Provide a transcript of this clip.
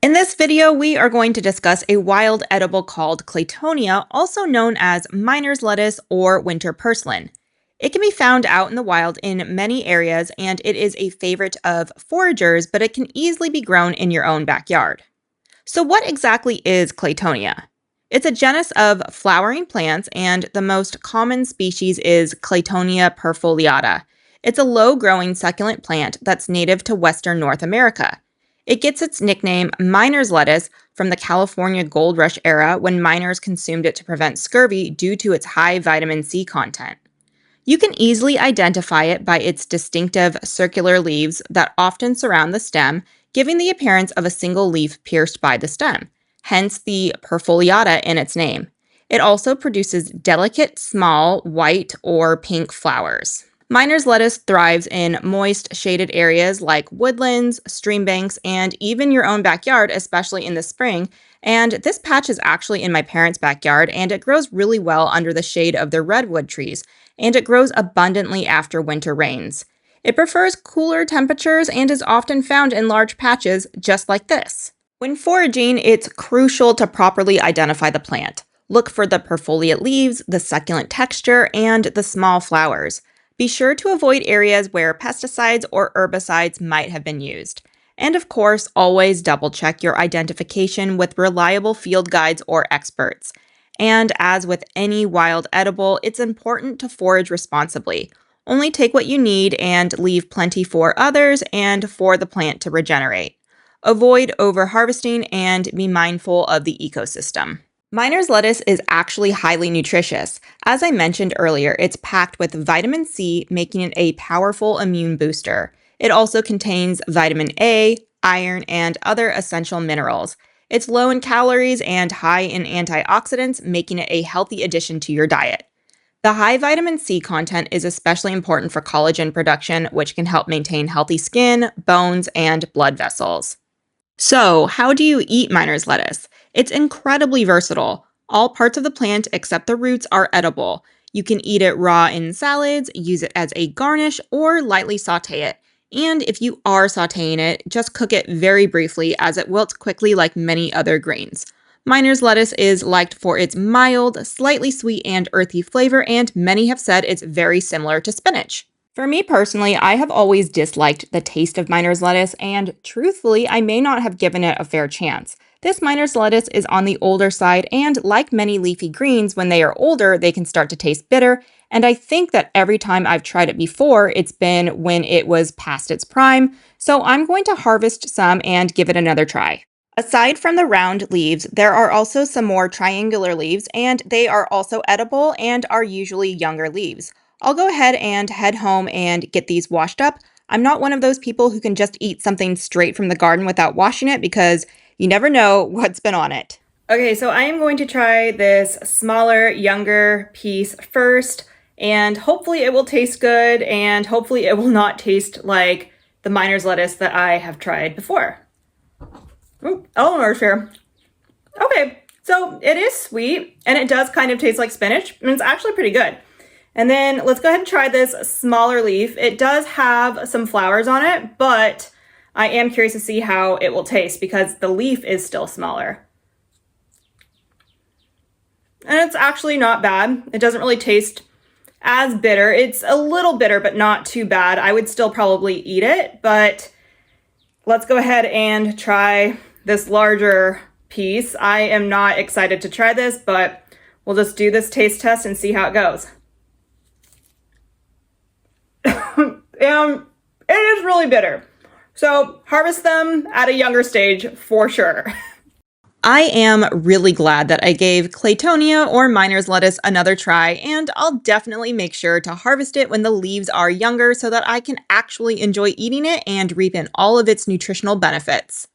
In this video, we are going to discuss a wild edible called Claytonia, also known as miner's lettuce or winter purslane. It can be found out in the wild in many areas, and it is a favorite of foragers, but it can easily be grown in your own backyard. So what exactly is Claytonia? It's a genus of flowering plants, and the most common species is Claytonia perfoliata. It's a low-growing succulent plant that's native to western North America. It gets its nickname miner's lettuce from the California gold rush era when miners consumed it to prevent scurvy due to its high vitamin C content. You can easily identify it by its distinctive circular leaves that often surround the stem, giving the appearance of a single leaf pierced by the stem, hence the perfoliata in its name. It also produces delicate, small, white or pink flowers. Miner's lettuce thrives in moist, shaded areas like woodlands, stream banks, and even your own backyard, especially in the spring. And this patch is actually in my parents' backyard, and it grows really well under the shade of their redwood trees, and it grows abundantly after winter rains. It prefers cooler temperatures and is often found in large patches just like this. When foraging, it's crucial to properly identify the plant. Look for the perfoliate leaves, the succulent texture, and the small flowers. Be sure to avoid areas where pesticides or herbicides might have been used. And of course, always double check your identification with reliable field guides or experts. And as with any wild edible, it's important to forage responsibly. Only take what you need and leave plenty for others and for the plant to regenerate. Avoid over-harvesting and be mindful of the ecosystem. Miner's lettuce is actually highly nutritious. As I mentioned earlier, it's packed with vitamin C, making it a powerful immune booster. It also contains vitamin A, iron, and other essential minerals. It's low in calories and high in antioxidants, making it a healthy addition to your diet. The high vitamin C content is especially important for collagen production, which can help maintain healthy skin, bones, and blood vessels. So, how do you eat miner's lettuce? It's incredibly versatile. All parts of the plant except the roots are edible. You can eat it raw in salads, use it as a garnish, or lightly saute it. And if you are sauteing it, just cook it very briefly as it wilts quickly like many other grains. Miner's lettuce is liked for its mild, slightly sweet and earthy flavor, and many have said it's very similar to spinach. For me personally, I have always disliked the taste of miner's lettuce, and truthfully, I may not have given it a fair chance. This miner's lettuce is on the older side, and like many leafy greens, when they are older, they can start to taste bitter, and I think that every time I've tried it before, it's been when it was past its prime, so I'm going to harvest some and give it another try. Aside from the round leaves, there are also some more triangular leaves, and they are also edible and are usually younger leaves. I'll go ahead and head home and get these washed up. I'm not one of those people who can just eat something straight from the garden without washing it because you never know what's been on it. Okay, so I am going to try this smaller, younger piece first, and hopefully it will taste good, and hopefully it will not taste like the miner's lettuce that I have tried before. Ooh, Eleanor's here. Okay, so it is sweet, and it does kind of taste like spinach, and it's actually pretty good. And then let's go ahead and try this smaller leaf. It does have some flowers on it, but I am curious to see how it will taste because the leaf is still smaller. And it's actually not bad. It doesn't really taste as bitter. It's a little bitter, but not too bad. I would still probably eat it, but let's go ahead and try this larger piece. I am not excited to try this, but we'll just do this taste test and see how it goes. And it is really bitter. So harvest them at a younger stage for sure. I am really glad that I gave Claytonia or miner's lettuce another try, and I'll definitely make sure to harvest it when the leaves are younger so that I can actually enjoy eating it and reap in all of its nutritional benefits.